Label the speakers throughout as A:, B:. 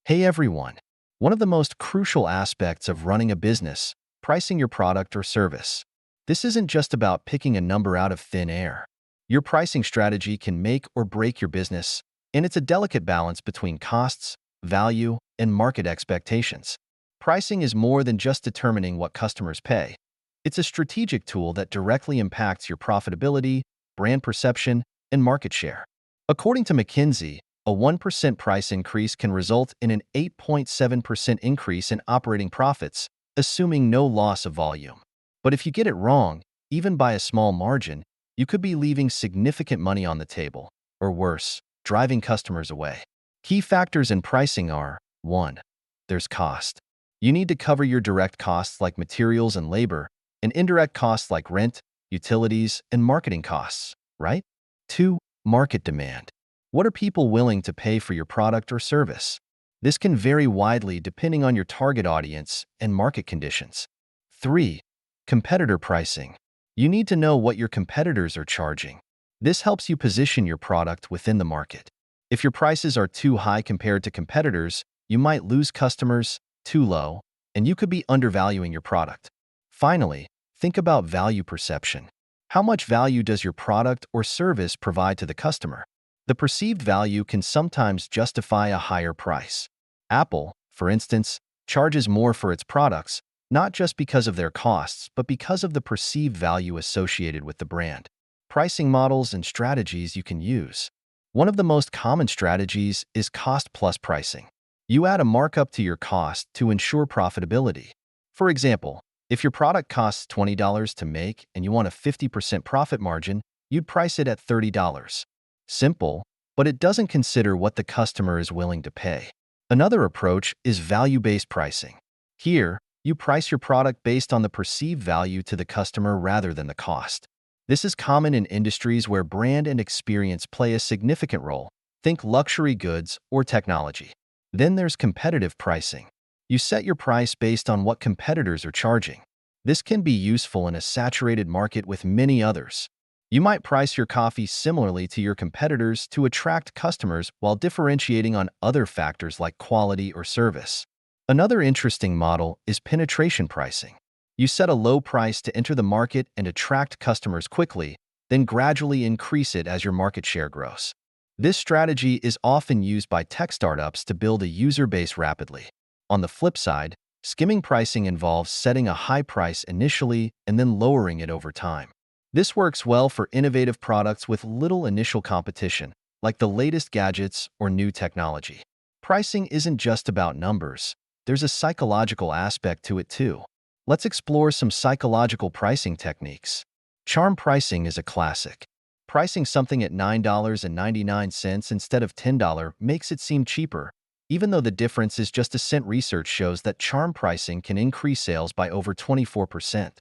A: Hey everyone! One of the most crucial aspects of running a business, pricing your product or service. This isn't just about picking a number out of thin air. Your pricing strategy can make or break your business, and it's a delicate balance between costs, value, and market expectations. Pricing is more than just determining what customers pay. It's a strategic tool that directly impacts your profitability, brand perception, and market share. According to McKinsey, a 1% price increase can result in an 8.7% increase in operating profits, assuming no loss of volume. But if you get it wrong, even by a small margin, you could be leaving significant money on the table, or worse, driving customers away. Key factors in pricing are: 1. There's cost. You need to cover your direct costs like materials and labor, and indirect costs like rent, utilities, and marketing costs, right? 2. Market demand. What are people willing to pay for your product or service? This can vary widely depending on your target audience and market conditions. 3. Competitor pricing. You need to know what your competitors are charging. This helps you position your product within the market. If your prices are too high compared to competitors, you might lose customers; too low, and you could be undervaluing your product. Finally, think about value perception. How much value does your product or service provide to the customer? The perceived value can sometimes justify a higher price. Apple, for instance, charges more for its products, not just because of their costs, but because of the perceived value associated with the brand. Pricing models and strategies you can use. One of the most common strategies is cost-plus pricing. You add a markup to your cost to ensure profitability. For example, if your product costs $20 to make and you want a 50% profit margin, you'd price it at $30. Simple, but it doesn't consider what the customer is willing to pay. Another approach is value-based pricing. Here, you price your product based on the perceived value to the customer rather than the cost. This is common in industries where brand and experience play a significant role. Think luxury goods or technology. Then there's competitive pricing. You set your price based on what competitors are charging. This can be useful in a saturated market with many others. You might price your coffee similarly to your competitors to attract customers while differentiating on other factors like quality or service. Another interesting model is penetration pricing. You set a low price to enter the market and attract customers quickly, then gradually increase it as your market share grows. This strategy is often used by tech startups to build a user base rapidly. On the flip side, skimming pricing involves setting a high price initially and then lowering it over time. This works well for innovative products with little initial competition, like the latest gadgets or new technology. Pricing isn't just about numbers. There's a psychological aspect to it too. Let's explore some psychological pricing techniques. Charm pricing is a classic. Pricing something at $9.99 instead of $10 makes it seem cheaper, even though the difference is just a cent. Research shows that charm pricing can increase sales by over 24%.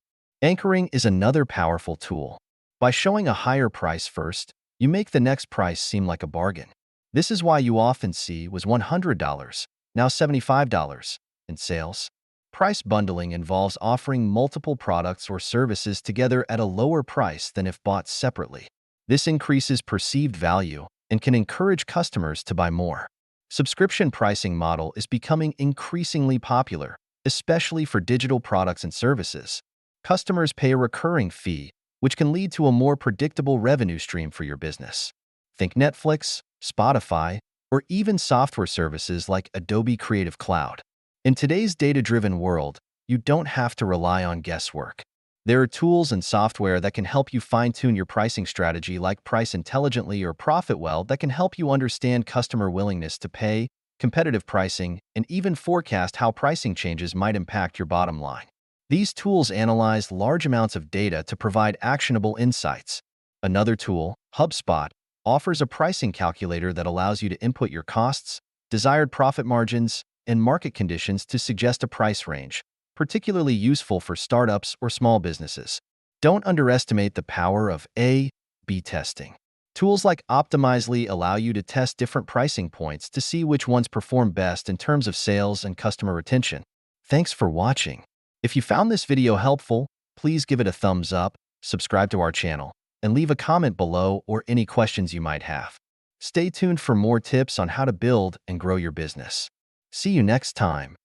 A: Anchoring is another powerful tool. By showing a higher price first, you make the next price seem like a bargain. This is why you often see was $100, now $75 in sales. Price bundling involves offering multiple products or services together at a lower price than if bought separately. This increases perceived value and can encourage customers to buy more. Subscription pricing model is becoming increasingly popular, especially for digital products and services. Customers pay a recurring fee, which can lead to a more predictable revenue stream for your business. Think Netflix, Spotify, or even software services like Adobe Creative Cloud. In today's data-driven world, you don't have to rely on guesswork. There are tools and software that can help you fine-tune your pricing strategy, like Price Intelligently or Profitwell, that can help you understand customer willingness to pay, competitive pricing, and even forecast how pricing changes might impact your bottom line. These tools analyze large amounts of data to provide actionable insights. Another tool, HubSpot, offers a pricing calculator that allows you to input your costs, desired profit margins, and market conditions to suggest a price range, particularly useful for startups or small businesses. Don't underestimate the power of A/B testing. Tools like Optimizely allow you to test different pricing points to see which ones perform best in terms of sales and customer retention. Thanks for watching. If you found this video helpful, please give it a thumbs up, subscribe to our channel, and leave a comment below or any questions you might have. Stay tuned for more tips on how to build and grow your business. See you next time.